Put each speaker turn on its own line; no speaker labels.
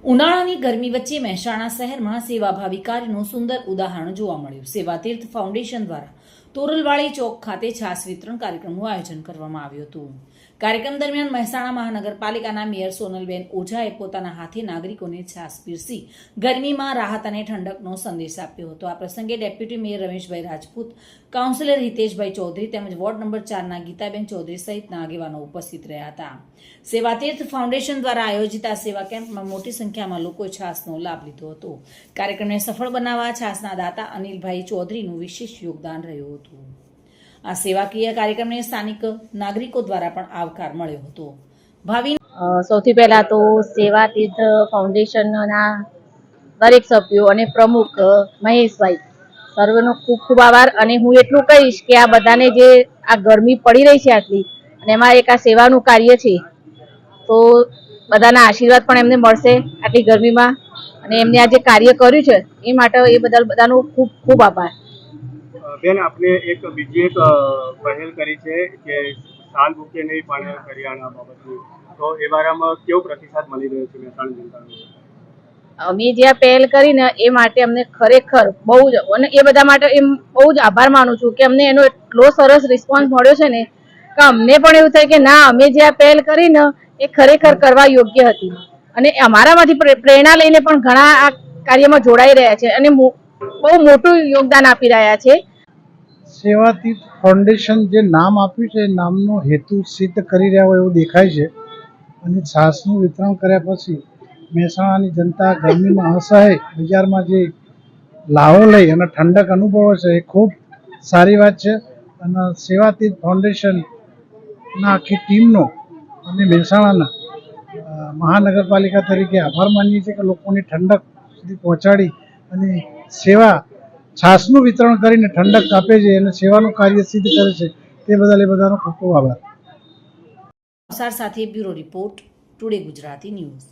ઉનાળાની ગરમી વચ્ચે મહેસાણા શહેરમાં સેવાભાવી કાર્યનું સુંદર ઉદાહરણ જોવા મળ્યું. સેવાતીર્થ ફાઉન્ડેશન દ્વારા તોરલવાડી ચોક ખાતે છાસ વિતરણ કાર્યક્રમનું આયોજન કરવામાં આવ્યું હતું. કાર્યક્રમ દરમિયાન મહેસાણા મહાનગરપાલિકાના મેયર સોનલબેન ઓઝાએ પોતાના હાથે નાગરિકોને છાસ પીરસી ગરમીમાં રાહત અને ઠંડકનો સંદેશ આપ્યો હતો. આ પ્રસંગે deputy mayor Rameshbhai Rajput, councillor Hiteshbhai Chaudhary તેમજ વોર્ડ નંબર 4ના ગીતાબેન ચૌધરી સહિતના આગેવાનો ઉપસ્થિત રહ્યા હતા. સેવાતીર્થ ફાઉન્ડેશન દ્વારા આયોજિત આ સેવા કેમ્પમાં મોટી સંખ્યામાં લોકોએ છાસનો લાભ લીધો હતો. કાર્યક્રમને સફળ બનાવવા છાસના દાતા અનિલભાઈ ચૌધરીનું વિશેષ યોગદાન રહ્યું હતું. આ સેવાકીય કાર્યક્રમને સ્થાનિક નાગરિકો દ્વારા પણ આવકાર મળ્યો હતો. ભાવિ
સૌથી પહેલા તો સેવાતીર્થ ફાઉન્ડેશનના દરેક સભ્યો અને પ્રમુખ મહેશભાઈ સર્વનો ખૂબ ખૂબ આભાર. અને હું એટલું કહીશ કે આ બધાને જે આ ગરમી પડી રહી છે આટલી, અને એમાં એક આ સેવાનું કાર્ય છે, તો બધાના આશીર્વાદ પણ એમને મળશે આટલી ગરમીમાં. અને એમને આ જે કાર્ય કર્યું છે એ માટે એ બધાનો ખૂબ ખૂબ આભાર.
બેન, આપને એક બીજી એક પહેલ કરી છે કે સાલ બુકે નહીં પણ કરિયાણા બાબતની, તો એ બારામાં કેવો પ્રતિસાદ મળી રહ્યો છે મહેસાણા જનતાનો?
અમે જે આ પહેલ કરીને એ માટે અમને ખરેખર બહુ જ, અને એ બધા માટે એમ બહુ જ આભાર માનું છું કે અમને એનો એટલો સરસ રિસ્પોન્સ મળ્યો છે ને કે અમને પણ એવું થાય કે ના, અમે જે આ પહેલ કરીને એ ખરેખર કરવા યોગ્ય હતી. અને અમારામાંથી પ્રેરણા લઈને પણ ઘણા આ કાર્યમાં જોડાઈ રહ્યા છે અને બહુ મોટું યોગદાન આપી રહ્યા છે.
સેવાતીર્થ ફાઉન્ડેશન જે નામ આપ્યું છે એ નામનો હેતુ સિદ્ધ કરી રહ્યા હોય એવું દેખાય છે. અને છાસનું વિતરણ કર્યા પછી મહેસાણાની જનતા ગરમીમાં અસહાય બજારમાં જે લાવો લઈ અને ઠંડક અનુભવે છે એ ખૂબ સારી વાત છે. અને સેવાતીર્થ ફાઉન્ડેશનના આખી ટીમનો અમે મહેસાણાના મહાનગરપાલિકા તરીકે આભાર માનીએ છીએ કે લોકોની ઠંડક સુધી પહોંચાડી અને સેવા છાસનું વિતરણ કરીને ઠંડક આપે છે અને સેવાનું કાર્ય સિદ્ધ કરે છે. તે બદલ એ બધાનો ખૂબ ખૂબ આભાર.
સાથે bureau report, today Gujarati news.